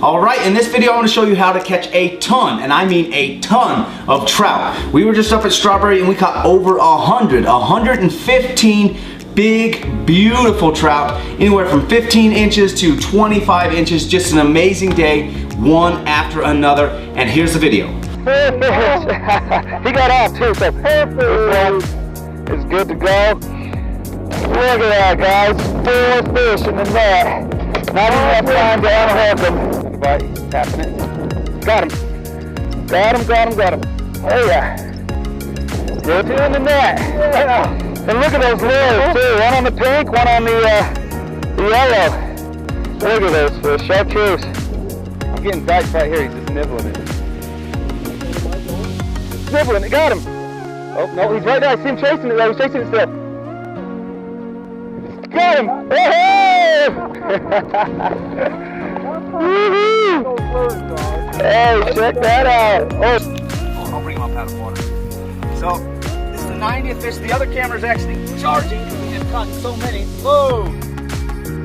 Alright, in this video I'm going to show you how to catch a ton, and I mean a ton, of trout. We were just up at Strawberry and we caught over 115 big, beautiful trout, anywhere from 15 inches to 25 inches. Just an amazing day, one after another. And here's the video. He got off too, so perfect is good to go. Look at that, guys. 4 fish in the net. Not even enough time to unhook them. Everybody, he's tapping it. Got him. Got him, got him, got him. Oh yeah. Good, 2 in the net. Yeah. And look at those lures too. One on the pink, one on the yellow. Look at those fish, chartreuse. I'm getting bites right here, he's just nibbling it. Nibbling it, got him. Oh no, he's right there, I see him chasing it though, he's chasing it still. Got him! Hey! Hey, check that out! Oh, I'll bring him up out of water. So, this is the 90th fish. The other camera is actually charging because we have caught so many. Whoa!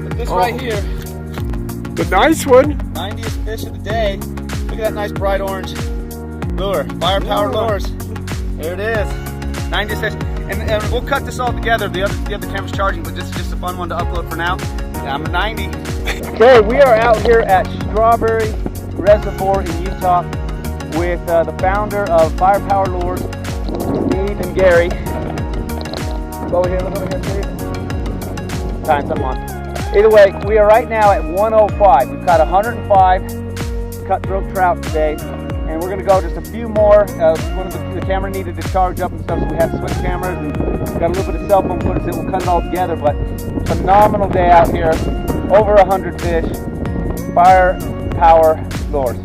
But this right here, the nice one. 90th fish of the day. Look at that nice bright orange lure. Firepower lures. There it is. 90th fish. And we'll cut this all together. The other camera's charging, but this is just a fun one to upload for now. I'm a 90. Okay, we are out here at Strawberry Reservoir in Utah with the founder of Firepower Lures, Steve and Gary. Go over here, look over here, Steve. Tying something on. Either way, we are right now at 105. We've caught 105 cutthroat trout today, and we're going to go just a few more. One of the camera needed to charge up and stuff, so we had to switch cameras, and got a little bit of cell phone footage that we'll cut it all together. But phenomenal day out here. Over 100 fish. Firepower lures.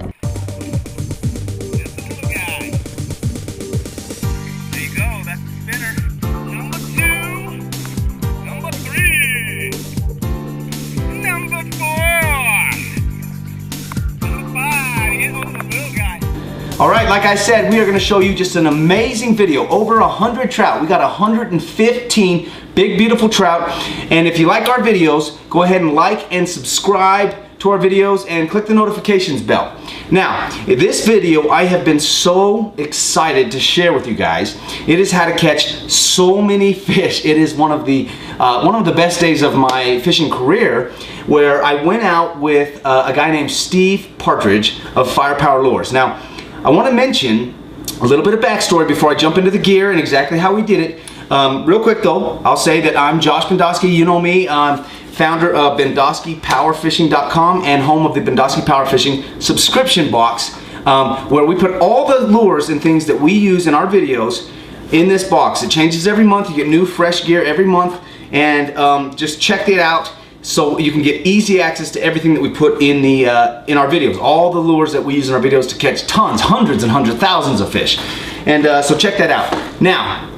Alright, like I said, we are going to show you just an amazing video. Over 100 trout. We got 115 big, beautiful trout. And if you like our videos, go ahead and like and subscribe to our videos and click the notifications bell. Now, in this video, I have been so excited to share with you guys. It is how to catch so many fish. It is one of the best days of my fishing career, where I went out with a guy named Steve Partridge of Firepower Lures. Now, I want to mention a little bit of backstory before I jump into the gear and exactly how we did it. Real quick though, I'll say that I'm Josh Bendoski. You know me. I'm founder of BendoskiPowerFishing.com and home of the BendoskiPowerFishing subscription box, where we put all the lures and things that we use in our videos in this box. It changes every month. You get new fresh gear every month, and just check it out so you can get easy access to everything that we put in our videos. All the lures that we use in our videos to catch tons, hundreds and hundreds, thousands of fish. And so check that out. Now,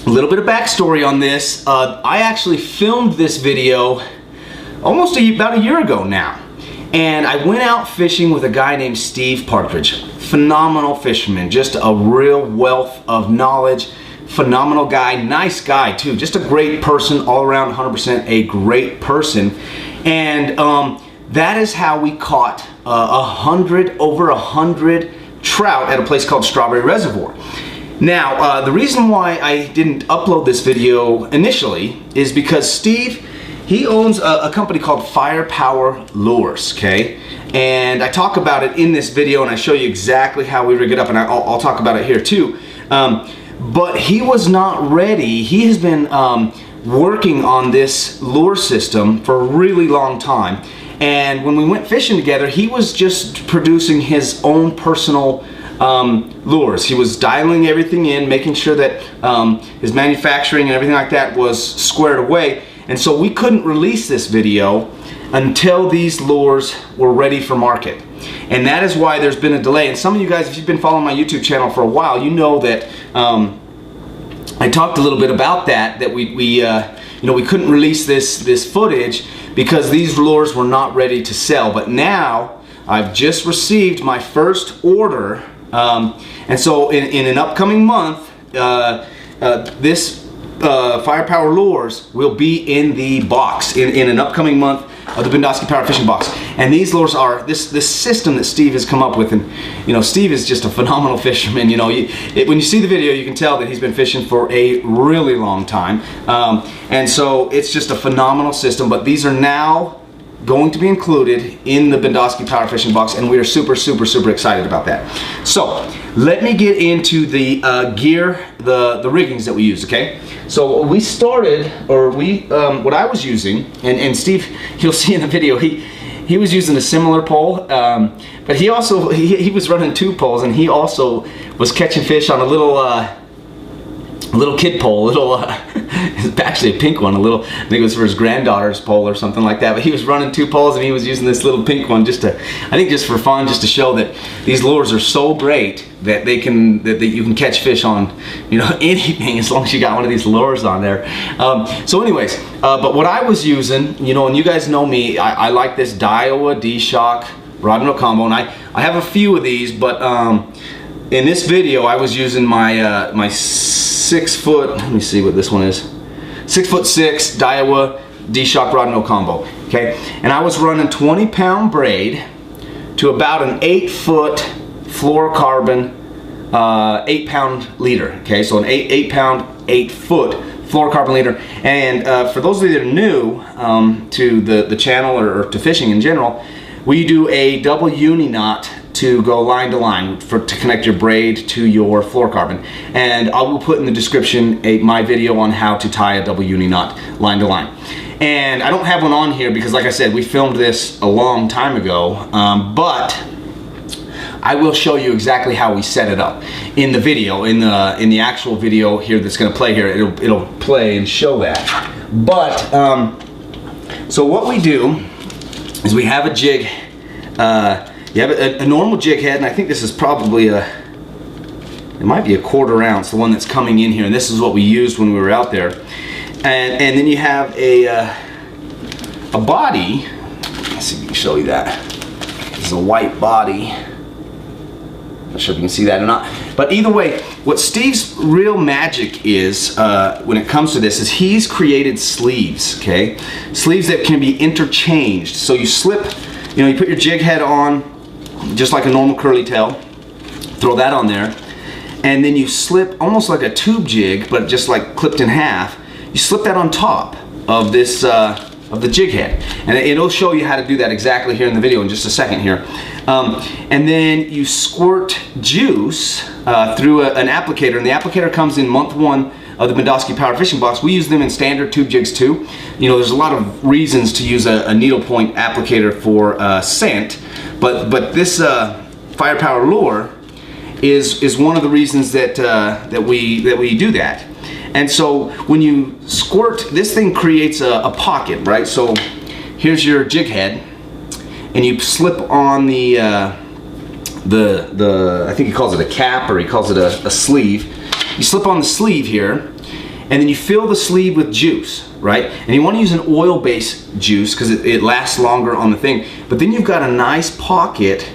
a little bit of backstory on this. I actually filmed this video almost about a year ago now. And I went out fishing with a guy named Steve Partridge. Phenomenal fisherman, just a real wealth of knowledge. Phenomenal guy, nice guy too, just a great person all around, 100% a great person. And that is how we caught over 100 trout at a place called Strawberry Reservoir. Now, the reason why I didn't upload this video initially is because Steve, he owns a company called Firepower Lures, okay? And I talk about it in this video, and I show you exactly how we rig it up, and I'll talk about it here too. But he was not ready. He has been working on this lure system for a really long time. And when we went fishing together, he was just producing his own personal lures. He was dialing everything in, making sure that his manufacturing and everything like that was squared away. And so we couldn't release this video until these lures were ready for market. And that is why there's been a delay. And some of you guys, if you've been following my YouTube channel for a while, you know that I talked a little bit about that we couldn't release this footage because these lures were not ready to sell. But now I've just received my first order, and so in an upcoming month, this Firepower Lures will be in the box. In an upcoming month, of the Bendoski Power Fishing Box. And these lures are this system that Steve has come up with. And you know, Steve is just a phenomenal fisherman. You know, when you see the video, you can tell that he's been fishing for a really long time. And so it's just a phenomenal system. But these are now going to be included in the Bendoski Power Fishing Box, and we are super excited about that. So let me get into the gear, the riggings that we use. Okay, so we started, or what I was using, and Steve, you'll see in the video, he was using a similar pole, but he also he was running 2 poles, and he also was catching fish on a little kid pole, it's actually a pink one, I think it was for his granddaughter's pole or something like that, but he was running 2 poles and he was using this little pink one just for fun, just to show that these lures are so great that you can catch fish on, you know, anything, as long as you got one of these lures on there. So anyways, but what I was using, you know, and you guys know me, I like this Daiwa D-Shock rod and reel combo, and I have a few of these, but in this video I was using my my 6 foot, let me see what this one is, 6'6" Daiwa D-Shock rod and reel combo. Okay, and I was running 20-pound braid to about an 8-foot fluorocarbon 8-pound leader. Okay, so an 8-pound 8-foot fluorocarbon leader. And for those of you that are new to the channel or to fishing in general, we do a double uni knot to go line to line to connect your braid to your fluorocarbon. And I will put in the description my video on how to tie a double uni knot line to line. And I don't have one on here because, like I said, we filmed this a long time ago, but I will show you exactly how we set it up in the video, in the actual video here that's going to play here. It'll play and show that. But so what we do is we have a jig. You have a normal jig head, and I think this is probably it might be a 1/4 ounce, the one that's coming in here, and this is what we used when we were out there. And then you have a body. Let's see if we can show you that. This is a white body. Not sure if you can see that or not. But either way, what Steve's real magic is when it comes to this is he's created sleeves, okay? Sleeves that can be interchanged. So you slip, you know, you put your jig head on just like a normal curly tail, throw that on there, and then you slip almost like a tube jig, but just like clipped in half. You slip that on top of this of the jig head, and it'll show you how to do that exactly here in the video in just a second here. And then you squirt juice through an applicator, and the applicator comes in month 1 of the Bendoski Power Fishing Box. We use them in standard tube jigs too. You know, there's a lot of reasons to use a needlepoint applicator for scent, but this Firepower lure is one of the reasons that we do that. And so when you squirt, this thing creates a pocket, right? So here's your jig head, and you slip on the I think he calls it a cap, or he calls it a sleeve. You slip on the sleeve here, and then you fill the sleeve with juice, right? And you want to use an oil-based juice because it lasts longer on the thing. But then you've got a nice pocket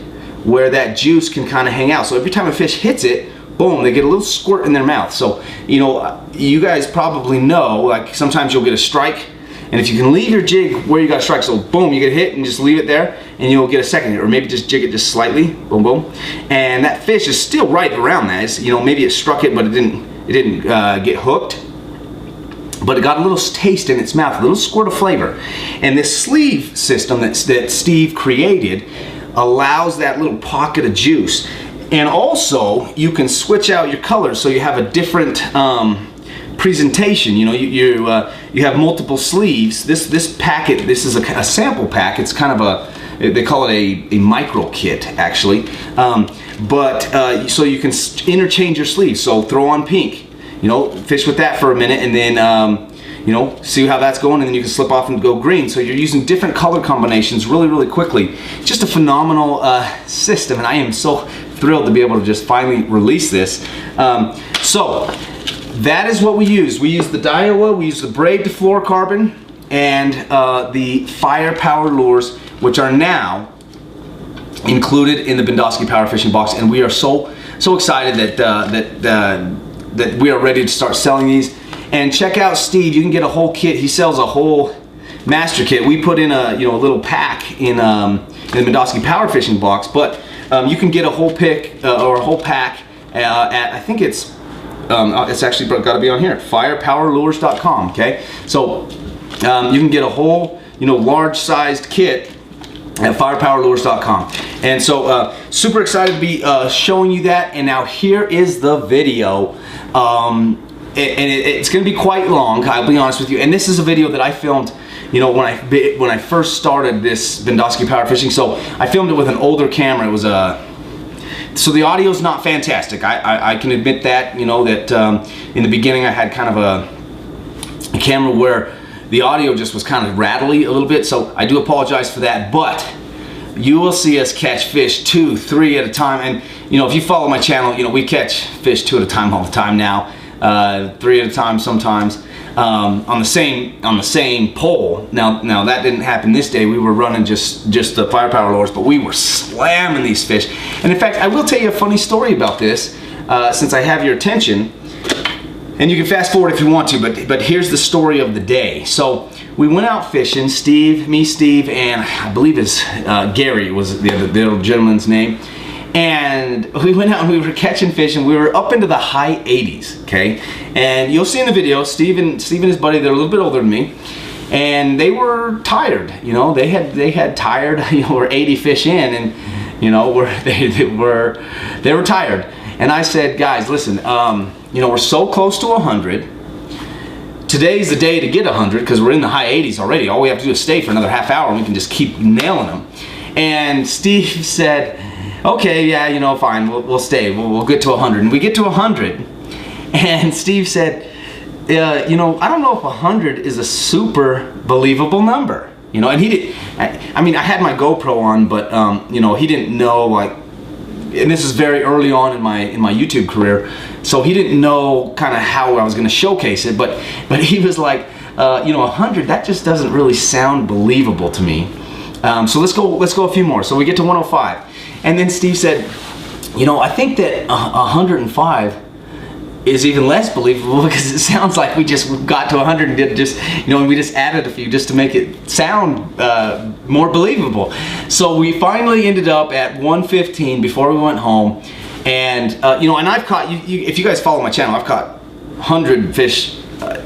where that juice can kind of hang out. So every time a fish hits it, boom, they get a little squirt in their mouth. So, you know, you guys probably know, like sometimes you'll get a strike, and if you can leave your jig where you got a strike, so boom, you get hit and just leave it there, and you'll get a second hit, or maybe just jig it just slightly, boom, boom, and that fish is still right around that. It's, you know, maybe it struck it, but it didn't get hooked, but it got a little taste in its mouth, a little squirt of flavor. And this sleeve system that Steve created allows that little pocket of juice. And also, you can switch out your colors so you have a different presentation. You know, you have multiple sleeves. This packet, this is a sample pack. It's kind of they call it a micro kit actually. So you can interchange your sleeves. So throw on pink, you know, fish with that for a minute, and then you know, see how that's going, and then you can slip off and go green. So you're using different color combinations really quickly. Just a phenomenal system, and I am so thrilled to be able to just finally release this. So that is what we use. We use the Daiwa, we use the braid to fluorocarbon, and the Firepower lures, which are now included in the Bendoski Power Fishing Box, and we are so excited that we are ready to start selling these. And check out Steve. You can get a whole kit. He sells a whole master kit. We put in a a little pack in the BendoskiPowerFishing box, but you can get a whole pick or a whole pack at, I think it's actually got to be on here, firepowerlures.com. Okay, so you can get a whole large sized kit at firepowerlures.com. And so super excited to be showing you that. And now here is the video. It's going to be quite long, I'll be honest with you. And this is a video that I filmed when I first started this BendoskiPowerFishing. So I filmed it with an older camera. It was so the audio is not fantastic. I can admit that, that in the beginning I had kind of a camera where the audio just was kind of rattly a little bit, so I do apologize for that, but you will see us catch fish 2, 3 at a time. And if you follow my channel, we catch fish 2 at a time all the time now, 3 at a time sometimes, on the same pole. Now that didn't happen this day. We were running just the firepower lures, but we were slamming these fish. And in fact, I will tell you a funny story about this, since I have your attention. And you can fast forward if you want to, but here's the story of the day. So we went out fishing, Steve, and I believe it's Gary was the other gentleman's name. And we went out and we were catching fish, and we were up into the high 80s, okay? And you'll see in the video, Steve and his buddy, they're a little bit older than me, and they were tired. They had tired, we're 80 fish in, and they were tired. And I said, guys, listen, we're so close to 100. Today's the day to get 100 because we're in the high 80s already. All we have to do is stay for another half hour and we can just keep nailing them. And Steve said, okay, yeah, fine, we'll stay. We'll get to 100. And we get to 100. And Steve said, I don't know if 100 is a super believable number. And he did. I mean, I had my GoPro on, but he didn't know, like, and this is very early on in my YouTube career, so he didn't know kind of how I was going to showcase it, but he was like, 100, that just doesn't really sound believable to me. So let's go a few more. So we get to 105, and then Steve said, I think that 105 is even less believable because it sounds like we just got to 100 and did just, we just added a few just to make it sound more believable. So we finally ended up at 115 before we went home, and and I've caught if you guys follow my channel, I've caught 100 fish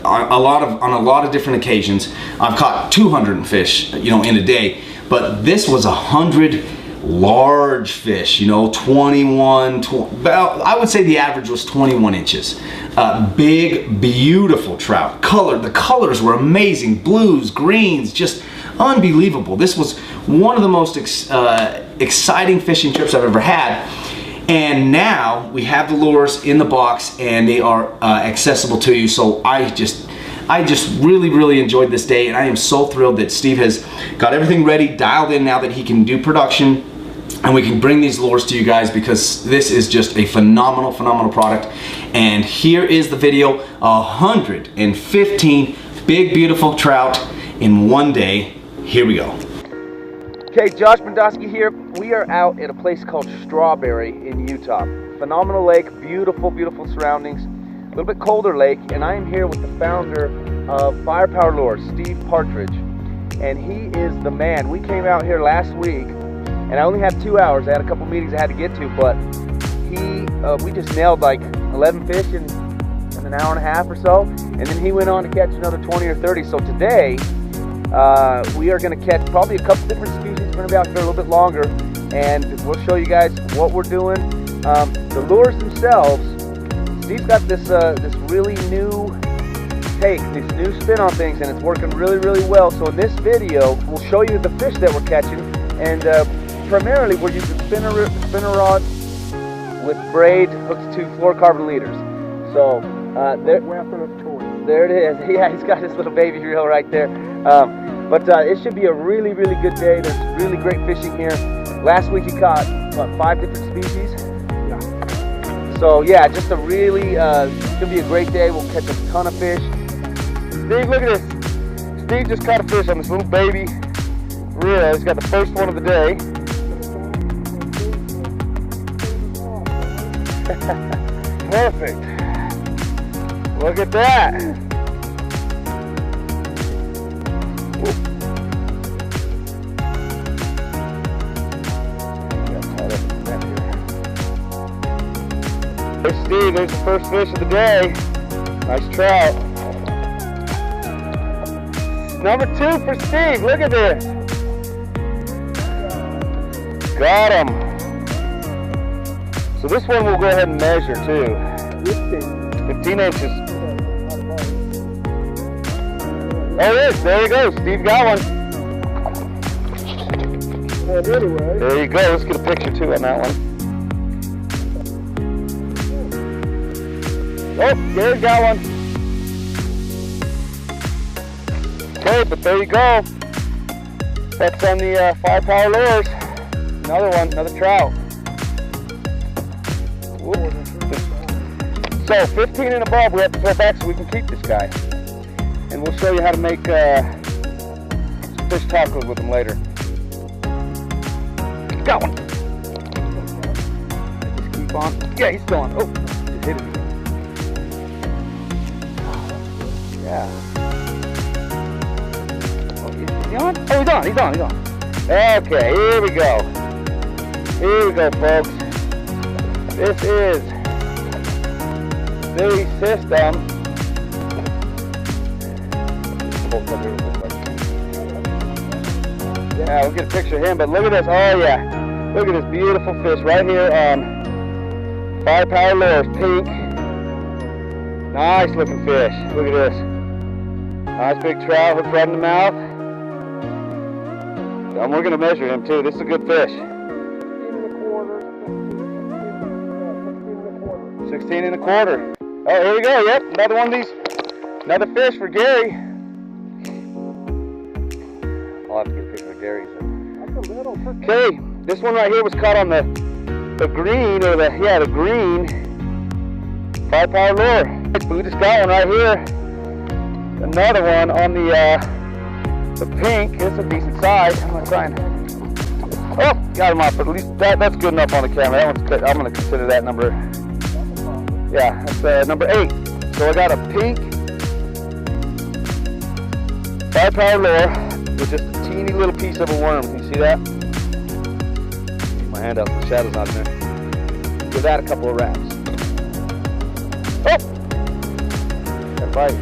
on a lot of different occasions. I've caught 200 fish, in a day, but this was 100 large fish, 21, I would say the average was 21 inches. Big, beautiful trout. The colors were amazing. Blues, greens, just unbelievable. This was one of the most exciting fishing trips I've ever had. And now we have the lures in the box and they are accessible to you. So I just really enjoyed this day, and I am so thrilled that Steve has got everything ready, dialed in now that he can do production. And we can bring these lures to you guys because this is just a phenomenal product. And here is the video, 115 big, beautiful trout in one day. Here we go. Okay, Josh Bendoski here. We are out at a place called Strawberry in Utah. Phenomenal lake, beautiful surroundings. A little bit colder lake, and I am here with the founder of Firepower Lures, Steve Partridge. And he is the man. We came out here last week, and I only had 2 hours. I had a couple meetings I had to get to, but we just nailed like 11 fish in an hour and a half or so, and then he went on to catch another 20 or 30. So today, we are going to catch probably a couple different species. We're going to be out here a little bit longer, and we'll show you guys what we're doing. The lures themselves, Steve's got this really new take, this new spin on things, and it's working really well. So in this video, we'll show you the fish that we're catching, and primarily we're using spinner rods with braid hooked to fluorocarbon leaders. So there it is. Yeah, he's got his little baby reel right there. But it should be a really good day. There's really great fishing here. Last week he caught, what, 5 different species? Yeah. So yeah, just a really, it's gonna be a great day. We'll catch a ton of fish. Steve, look at this. Steve just caught a fish on this little baby reel. He's got the first one of the day. Perfect. Look at that. Whoop. Hey Steve, there's the first fish of the day. Nice trout. Number 2 for Steve, look at this. Got him. So this one we'll go ahead and measure too. 15 inches. There it is, there you go, Steve got one. Anyway. There you go, let's get a picture too on that one. Oh, Gary got one. Okay, but there you go. That's on the Firepower lures. Another one, another trout. So 15 and above, we have to throw back so we can keep this guy. And we'll show you how to make some fish tacos with them later. Got one. Just keep on. Yeah, he's still on. Oh, just hit it. Yeah. Is he on? Oh, he's on, he's on, he's on. Okay, here we go. Here we go, folks. This is the system. Yeah, we'll get a picture of him, but look at this. Oh, yeah. Look at this beautiful fish right here on Firepower lures, pink. Nice looking fish. Look at this. Nice big trout, hooked right in the mouth. And we're going to measure him too. This is a good fish. 16 and a quarter. Oh, here we go. Yep, another one of these. Another fish for Gary. I'll have to get a picture of Gary's. Okay, this one right here was caught on the green, or the green Firepower lure. We just got one right here. Another one on the pink. It's a decent size. I'm gonna try and. Oh, got him off. But at least that's good enough on the camera. That one's good. I'm gonna consider that number. Yeah, that's number 8. So I got a pink Firepower lure with just a teeny little piece of a worm. Can you see that? Keep my hand out so the shadow's not in there. Give that a couple of wraps. Oh! Got a bite.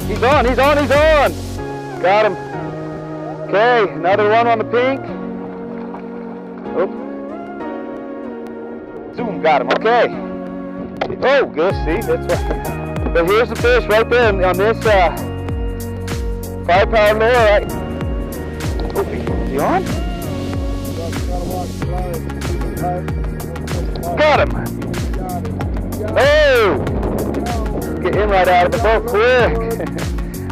He's on, he's on, he's on! Got him. Okay, another one on the pink. Oh. Zoom, got him, okay. Oh, good, see, that's right. But here's the fish right there on this Firepower lure, right? Oh, is he on? Got him! Oh! Get him right out of the boat quick.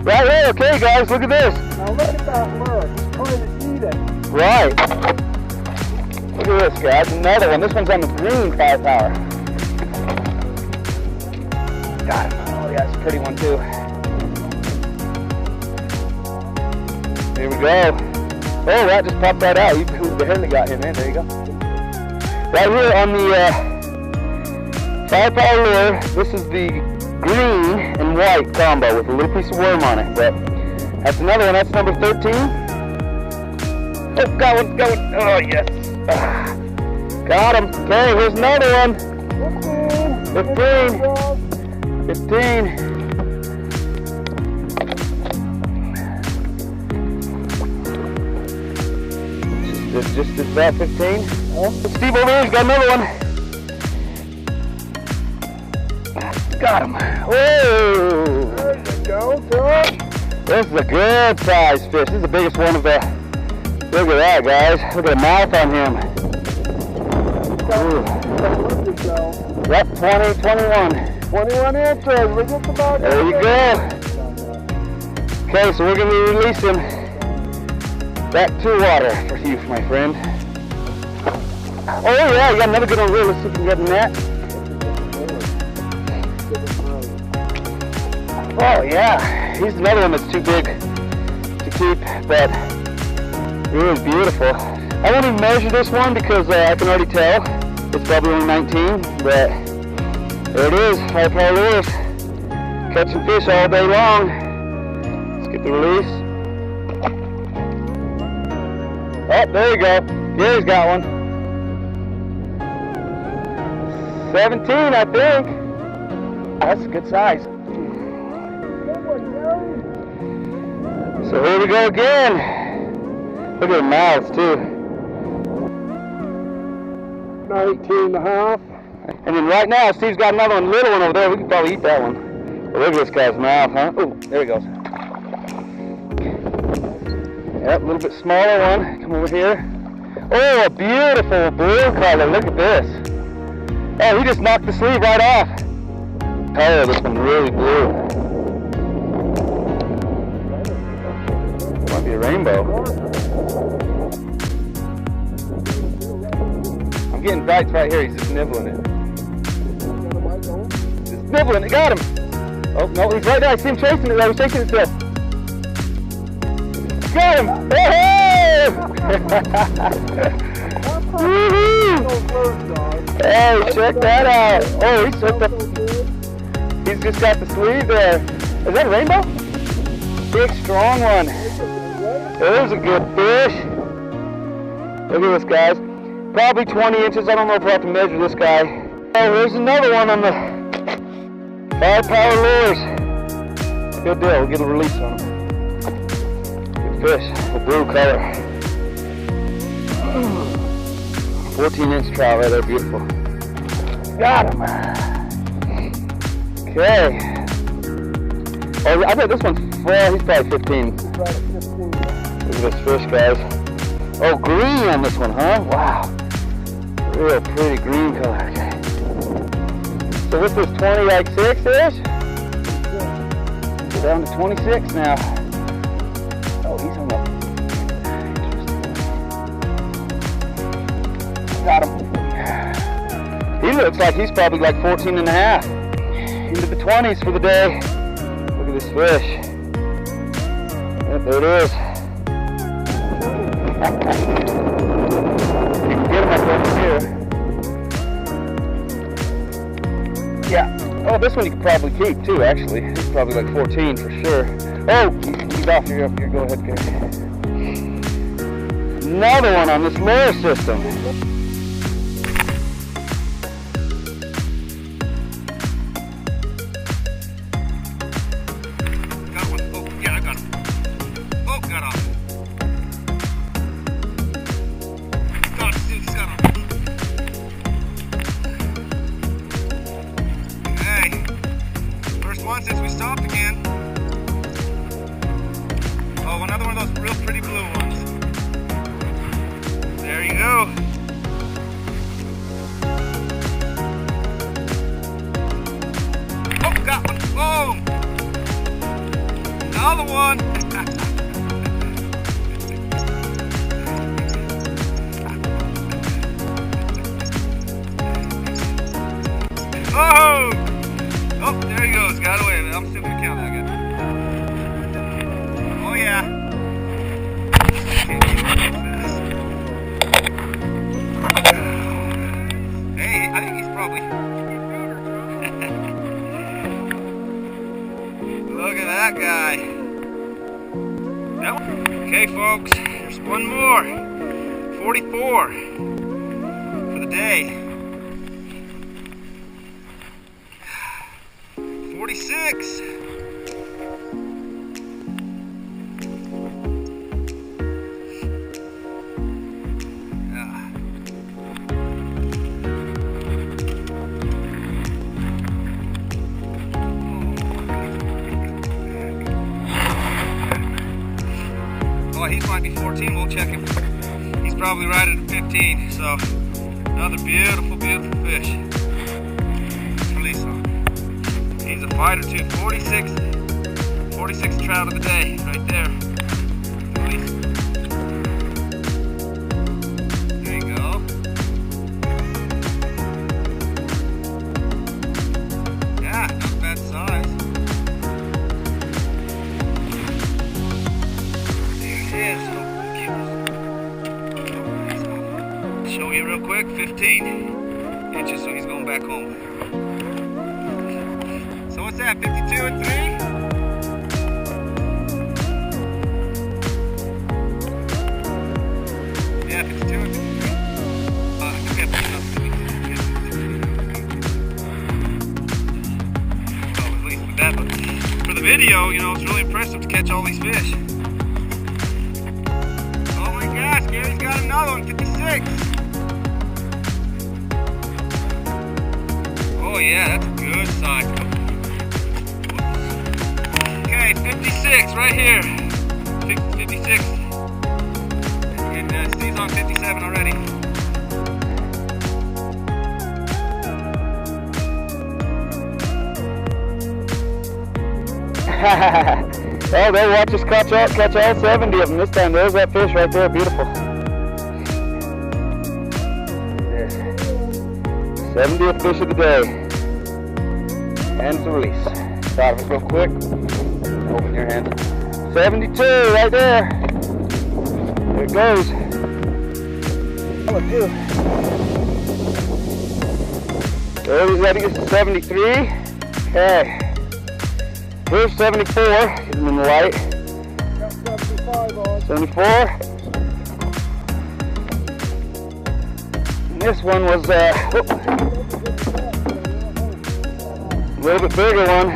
Right here, okay guys, look at this. Now look at that lure, he's trying to eat it. Right. Look at this guys, another one. This one's on the green Firepower. Got him. Oh yeah, it's a pretty one too. Here we go. Oh, that just popped that out. You barely got him in. There you go. Right here on the Firepower lure, this is the green and white combo with a little piece of worm on it. But that's another one. That's number 13. Oh, got one, got one. Oh, yes. Got him. Okay, here's another one. 15. 15. Just about 15. Oh. Steve over here's got another one. Got him. Whoa! There you go, Trout. This is a good sized fish. This is the biggest one of the. Look at that, guys. Look at the mouth on him. Yep, 20, 21. 21 inches. We're just about there. You go. Okay, so we're going to release him back to water for you, my friend. Oh yeah, you got another good one. Let's see if we can get in that. Oh yeah, he's another one that's too big to keep, but it is beautiful. I won't even measure this one because I can already tell it's probably only 19, but there it is, Firepower lures. Catching fish all day long. Let's get the release. Oh, there you go. Gary's got one. 17, I think. That's a good size. So here we go again. Look at the mouths too. 19.5. And then right now, Steve's got another one, little one over there. We can probably eat that one. But look at this guy's mouth, huh? Oh, there he goes. Yep, a little bit smaller one. Come over here. Oh, a beautiful blue color. Look at this. Oh, he just knocked the sleeve right off. Oh, this one really blue. Might be a rainbow. I'm getting bites right here. He's just nibbling it. Just nibbling it. Got him. Oh, no, he's right there. I see him chasing it. He's chasing it still. Got him! Hey! Hey, check that out! Oh, he's just got the sleeve there. Is that a rainbow? Big, strong one. There's a good fish. Look at this, guys. Probably 20 inches. I don't know if we'll have to measure this guy. Oh, there's another one on the Firepower lures. Good deal. We'll get a release on him. Fish, a blue color. 14-inch trout right there, beautiful. Got him. Okay. Oh, I bet this one's, well, he's probably 15. Look at this fish, guys. Oh, green on this one, huh? Wow. Real pretty green color. Okay. So what's this, 20 like 6-ish? We're down to 26 now. Oh, he's hung up. Got him. He looks like he's probably like 14 and a half. Into the 20s for the day. Look at this fish. Yep, there it is. You can get him up over here. Yeah. Oh, this one you could probably keep too, actually. He's probably like 14 for sure. Oh, he's off. You're up here. Go ahead, Gary. Another one on this lure system. Got one. Oh, yeah, I got him. Oh, got off. Got him, dude. He's got him. Hey, first one since we stopped again. Oh, another one of those real pretty blue ones. There you go. Oh, got one. Boom. Another one. Oh! Oh, there he goes. Got away. I'm still going to count that guy. Oh, yeah. Hey, I think he's probably... Look at that guy. That one. Okay, folks. There's one more. 44 for the day. 46. Oh, he might be 14. We'll check him. He's probably right at a 15. So another beautiful, beautiful fish. Let's release him. He's a fighter too. 46 trout of the day, right there. Release. There you go. Yeah, not bad size. There it is. Show you real quick. 15 inches, so he's going back home. So what's that, 52 and 3? Yeah, 52 and 3. video, you know, it's really impressive to catch all these fish. Oh my gosh, Gary's got another one, 56. Oh yeah, that's a good size. Okay, 56 right here. 56. And Steve's on 57 already. Oh, they watch us catch all 70 of them this time. There's that fish right there, beautiful. There's 70th fish of the day. And it's a release. Start it real quick. Open your hand. 72 right there. There it goes. That would do. There he's ready to get to 73. Okay. Here's 74, get him in the light. 74. And this one was a little bit bigger one.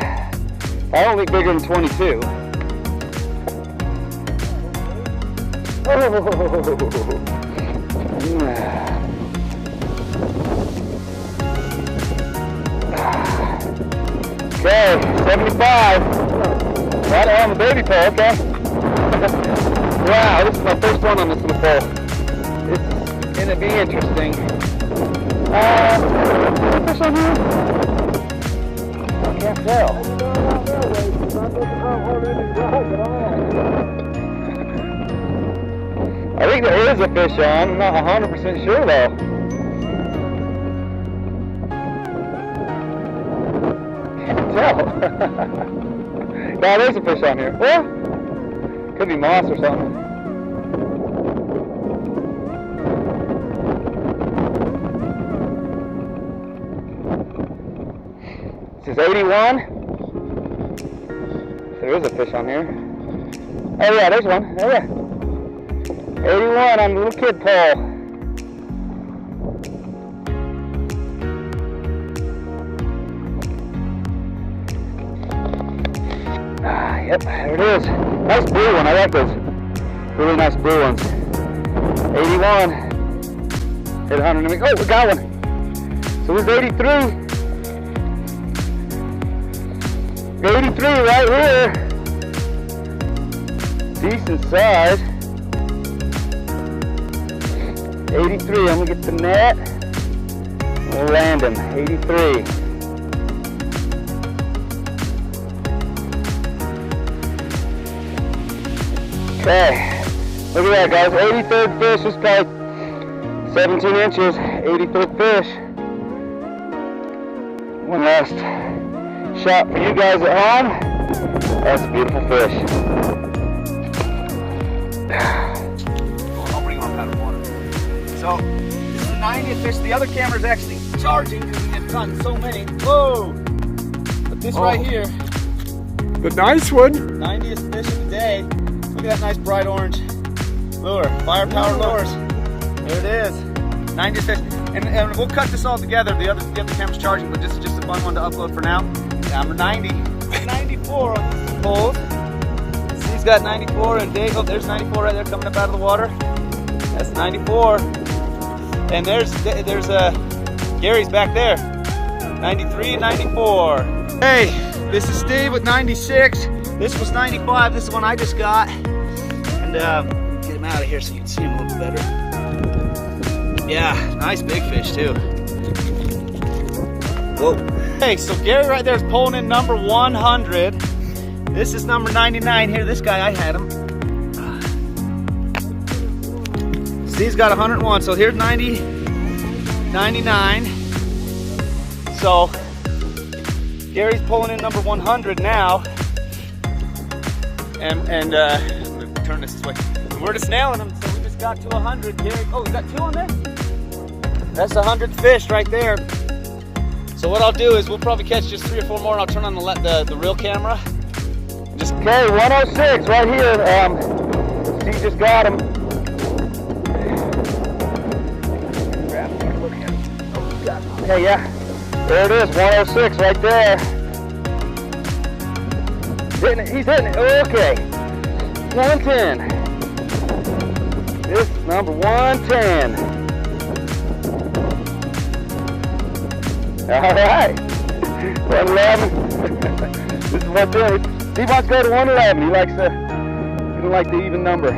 I don't think bigger than 22. Okay, 75. Right on the baby pole, okay. Wow, this is my first one on this little pole. This is gonna be interesting. Fish on here? I can't tell. I think there is a fish on. I'm not 100% sure though. Tell. God, there's a fish on here. Well, could be moss or something. This is 81. There is a fish on here. Oh yeah, there's one. Oh yeah. 81 on the little kid pole. Yep, there it is. Nice blue one. I like those. Really nice blue ones. 81. Hit 100. Oh, we got one. So there's 83. 83 right here. Decent size. 83. I'm gonna get the net. We'll land him. 83. Okay, look at that, guys. 83rd fish. This guy, 17 inches. 83rd fish. One last shot for you guys at home. That's a beautiful fish. I'll bring on powder water. So this is the 90th fish. The other camera's actually charging because we have caught so many. Whoa! But this right here, The nice one. 90th fish of the day. Look at that nice bright orange lure. Firepower lures. There it is. 90th fish. And we'll cut this all together. The other camera's charging, but this is just a fun one to upload for now. Number 90. 94 on these poles. He's got 94 and Dave. Oh, there's 94 right there coming up out of the water. That's 94. And there's Gary's back there. 93 and 94. Hey, this is Steve with 96. This was 95. This is the one I just got. And get him out of here so you can see him a little better. Yeah, nice big fish too. Whoa. Hey, so Gary right there is pulling in number 100. This is number 99 here. This guy, I had him. Steve's got 101. So here's 90, 99. So Gary's pulling in number 100 now. And I'm gonna turn this way. And we're just nailing them. So we just got to 100. Gary, oh, we got 2 on there? That's 100 fish right there. So what I'll do is we'll probably catch just 3 or 4 more, and I'll turn on the real camera. Just Okay, 106 right here. Steve just got him. Okay, yeah. There it is, 106 right there. hitting it, he's hitting it. Okay. 110. This is number 110. All right. 111. This is 110. He wants to go to 111. He likes the, he don't like the even number.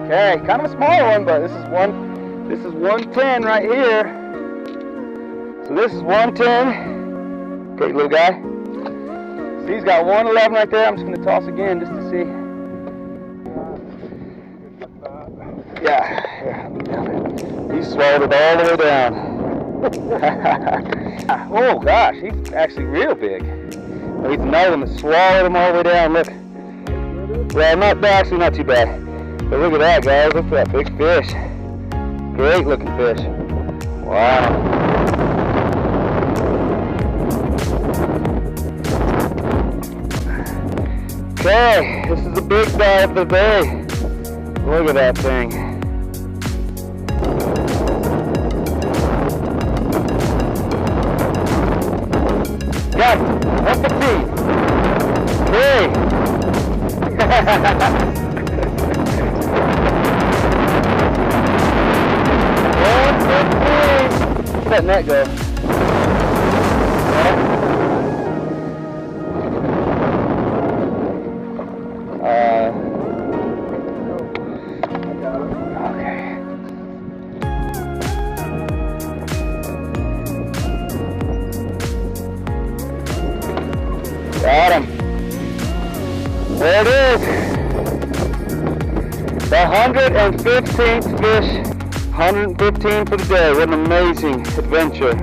Okay, kind of a small one, but this is 110 right here. So this is 110. Okay, little guy. So he's got 111 right there. I'm just going to toss again just to see. Yeah. He swallowed it all the way down. Oh gosh, he's actually real big. He's another one that swallowed him all the way down. Look. Well, actually not too bad. But look at that, guys. Look at that big fish. Great looking fish. Wow. Okay, this is the big guy of the day. Look at that thing. Got it. 115. Okay. 115. Let that net go. Got him. There it is. The 115th fish. 115 for the day. What an amazing adventure.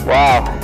Wow.